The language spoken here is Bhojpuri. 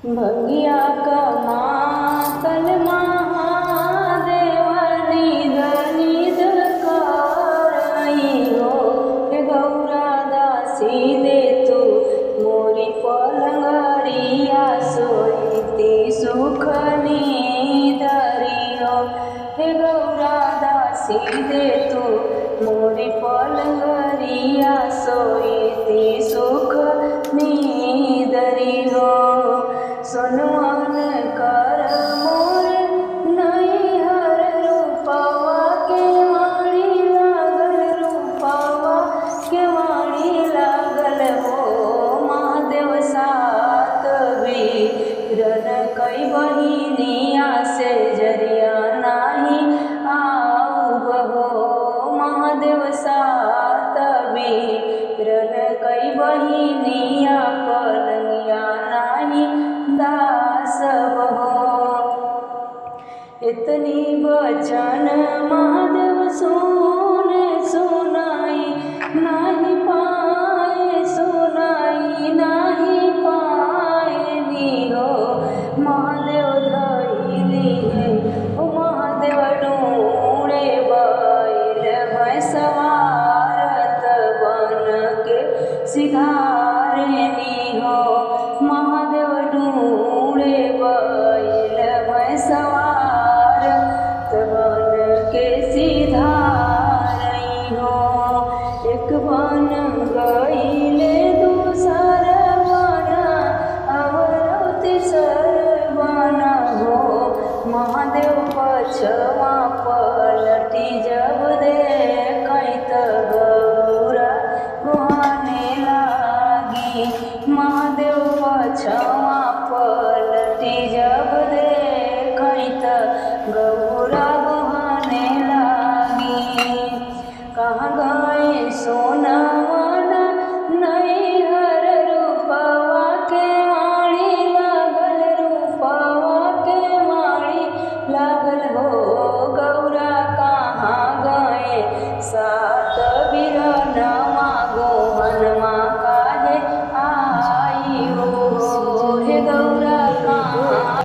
भगिया कमातल महादेव निध करई हो। हे गौरा दासी दे तू मोरी पलंगरिया सोईती सुख निधरी हो। हे गौरा दासी दे तू मोरी पलंगरिया सोईती सुख निधरी हो। सोनवन कर मोर नैहर रूपवा के वाणी लागल रूपवा के वाणी लागल हो। महादेव सात वीरन कई बहिनिया से जरिया नाही आऊब हो। महादेव सात वीरन कई बहिनिया पलंगिया नाही दास हो। इतनी वचन महादेव सुने सुनाई नाही पाए सुनाई नाही पाए नी हो। महादेव धैली है ओ महादेव ढूंढे बैल भैंसवारत बन के सिधारनी हो। महादेव ढूंढे बैल भैंसवारत बन के सिधारई हो। एक बन गईले दूसर बन अवर तीसर बन हो। महादेव पछवा